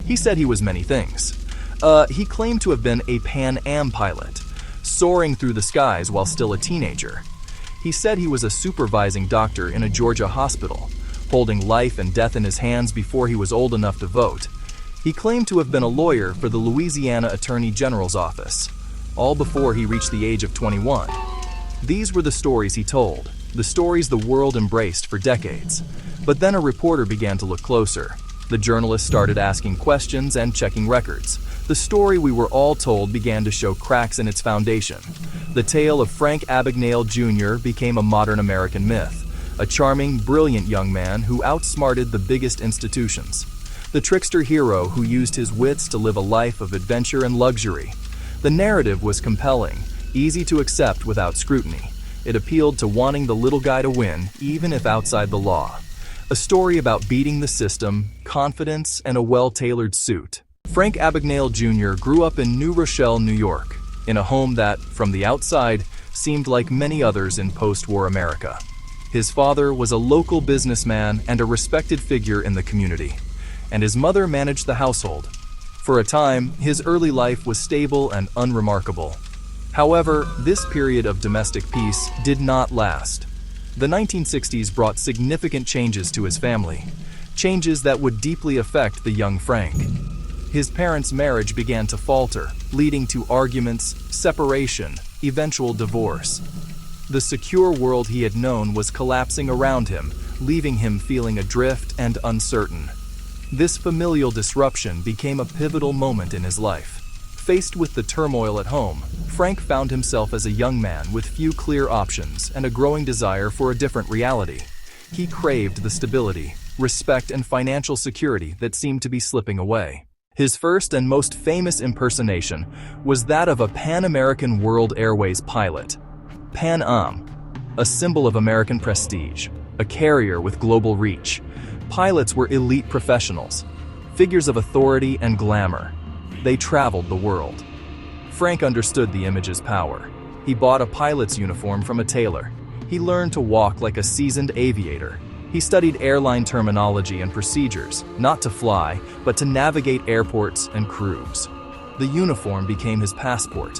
He said he was many things. He claimed to have been a Pan Am pilot, soaring through the skies while still a teenager. He said he was a supervising doctor in a Georgia hospital, holding life and death in his hands before he was old enough to vote. He claimed to have been a lawyer for the Louisiana Attorney General's office, all before he reached the age of 21. These were the stories he told, the stories the world embraced for decades. But then a reporter began to look closer. The journalist started asking questions and checking records. The story we were all told began to show cracks in its foundation. The tale of Frank Abagnale Jr. became a modern American myth, a charming, brilliant young man who outsmarted the biggest institutions. The trickster hero who used his wits to live a life of adventure and luxury. The narrative was compelling, easy to accept without scrutiny. It appealed to wanting the little guy to win, even if outside the law. A story about beating the system, confidence, and a well-tailored suit. Frank Abagnale Jr. grew up in New Rochelle, New York, in a home that, from the outside, seemed like many others in post-war America. His father was a local businessman and a respected figure in the community, and his mother managed the household. For a time, his early life was stable and unremarkable. However, this period of domestic peace did not last. The 1960s brought significant changes to his family, changes that would deeply affect the young Frank. His parents' marriage began to falter, leading to arguments, separation, eventual divorce. The secure world he had known was collapsing around him, leaving him feeling adrift and uncertain. This familial disruption became a pivotal moment in his life. Faced with the turmoil at home, Frank found himself as a young man with few clear options and a growing desire for a different reality. He craved the stability, respect, and financial security that seemed to be slipping away. His first and most famous impersonation was that of a Pan-American World Airways pilot. Pan Am, a symbol of American prestige, a carrier with global reach. Pilots were elite professionals, figures of authority and glamour. They traveled the world. Frank understood the image's power. He bought a pilot's uniform from a tailor. He learned to walk like a seasoned aviator. He studied airline terminology and procedures, not to fly, but to navigate airports and crews. The uniform became his passport.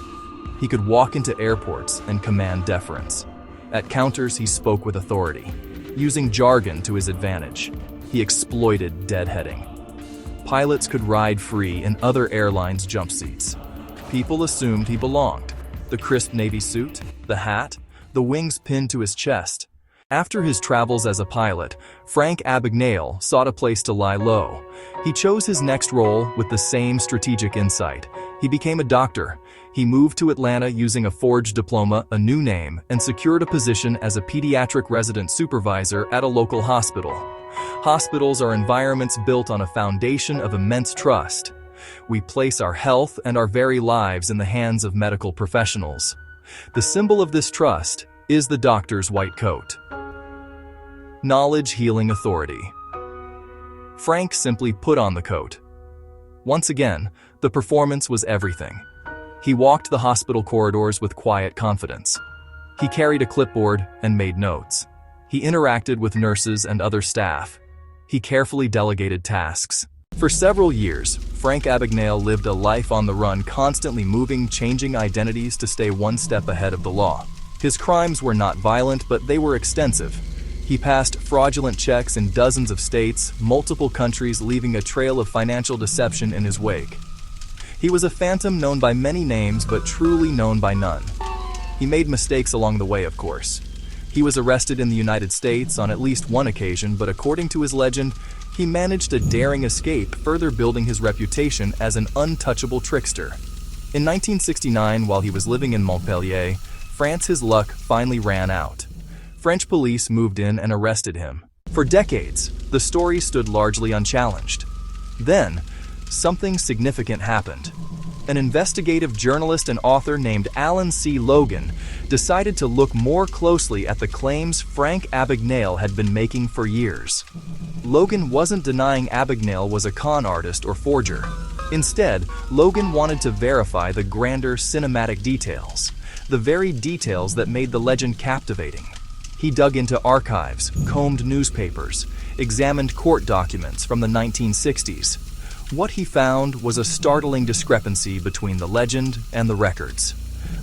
He could walk into airports and command deference. At counters, he spoke with authority, using jargon to his advantage. He exploited deadheading. Pilots could ride free in other airlines' jump seats. People assumed he belonged. The crisp navy suit, the hat, the wings pinned to his chest. After his travels as a pilot, Frank Abagnale sought a place to lie low. He chose his next role with the same strategic insight. He became a doctor. He moved to Atlanta using a forged diploma, a new name, and secured a position as a pediatric resident supervisor at a local hospital. Hospitals are environments built on a foundation of immense trust. We place our health and our very lives in the hands of medical professionals. The symbol of this trust is the doctor's white coat. Knowledge healing authority. Frank simply put on the coat. Once again, the performance was everything. He walked the hospital corridors with quiet confidence. He carried a clipboard and made notes. He interacted with nurses and other staff. He carefully delegated tasks. For several years, Frank Abagnale lived a life on the run, constantly moving, changing identities to stay one step ahead of the law. His crimes were not violent, but they were extensive. He passed fraudulent checks in dozens of states, multiple countries, leaving a trail of financial deception in his wake. He was a phantom known by many names, but truly known by none. He made mistakes along the way, of course. He was arrested in the United States on at least one occasion, but according to his legend, he managed a daring escape, further building his reputation as an untouchable trickster. In 1969, while he was living in Montpellier, France, his luck finally ran out. French police moved in and arrested him. For decades, the story stood largely unchallenged. Then, something significant happened. An investigative journalist and author named Alan C. Logan decided to look more closely at the claims Frank Abagnale had been making for years. Logan wasn't denying Abagnale was a con artist or forger. Instead, Logan wanted to verify the grander cinematic details, the very details that made the legend captivating. He dug into archives, combed newspapers, examined court documents from the 1960s. What he found was a startling discrepancy between the legend and the records.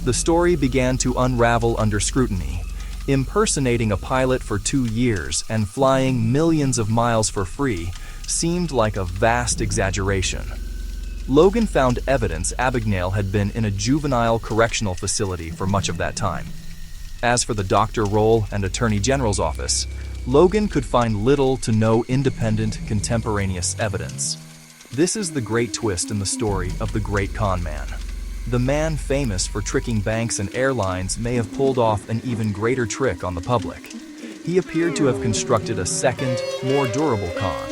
The story began to unravel under scrutiny. Impersonating a pilot for 2 years and flying millions of miles for free seemed like a vast exaggeration. Logan found evidence Abagnale had been in a juvenile correctional facility for much of that time. As for the doctor role and attorney general's office, Logan could find little to no independent contemporaneous evidence. This is the great twist in the story of the great con man. The man famous for tricking banks and airlines may have pulled off an even greater trick on the public. He appeared to have constructed a second, more durable con,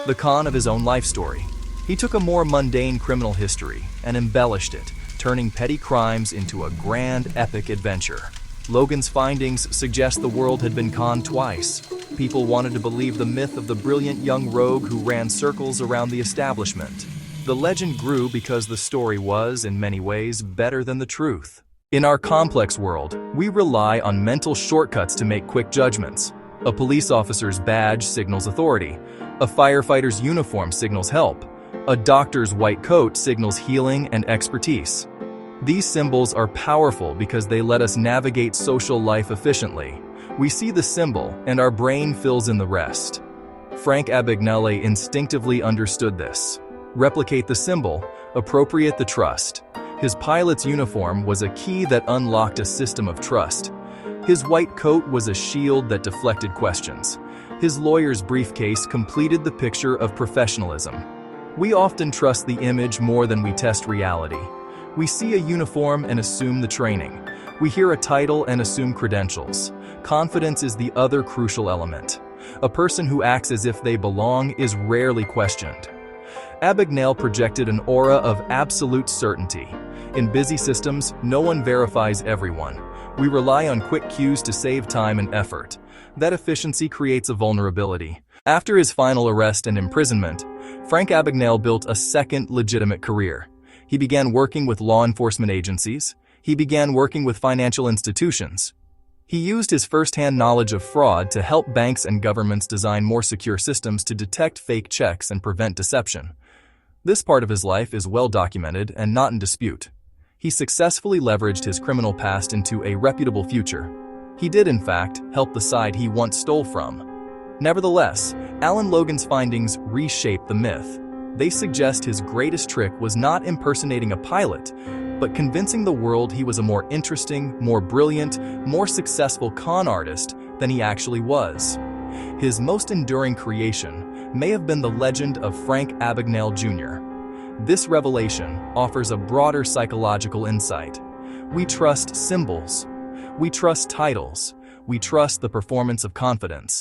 the con of his own life story. He took a more mundane criminal history and embellished it, turning petty crimes into a grand, epic adventure. Logan's findings suggest the world had been conned twice. People wanted to believe the myth of the brilliant young rogue who ran circles around the establishment. The legend grew because the story was, in many ways, better than the truth. In our complex world, we rely on mental shortcuts to make quick judgments. A police officer's badge signals authority. A firefighter's uniform signals help. A doctor's white coat signals healing and expertise. These symbols are powerful because they let us navigate social life efficiently. We see the symbol, and our brain fills in the rest. Frank Abagnale instinctively understood this. Replicate the symbol, appropriate the trust. His pilot's uniform was a key that unlocked a system of trust. His white coat was a shield that deflected questions. His lawyer's briefcase completed the picture of professionalism. We often trust the image more than we test reality. We see a uniform and assume the training. We hear a title and assume credentials. Confidence is the other crucial element. A person who acts as if they belong is rarely questioned. Abagnale projected an aura of absolute certainty. In busy systems, no one verifies everyone. We rely on quick cues to save time and effort. That efficiency creates a vulnerability. After his final arrest and imprisonment, Frank Abagnale built a second legitimate career. He began working with law enforcement agencies. He began working with financial institutions. He used his first-hand knowledge of fraud to help banks and governments design more secure systems to detect fake checks and prevent deception. This part of his life is well documented and not in dispute. He successfully leveraged his criminal past into a reputable future. He did, in fact, help the side he once stole from. Nevertheless, Alan Logan's findings reshape the myth. They suggest his greatest trick was not impersonating a pilot, but convincing the world he was a more interesting, more brilliant, more successful con artist than he actually was. His most enduring creation may have been the legend of Frank Abagnale Jr. This revelation offers a broader psychological insight. We trust symbols. We trust titles. We trust the performance of confidence.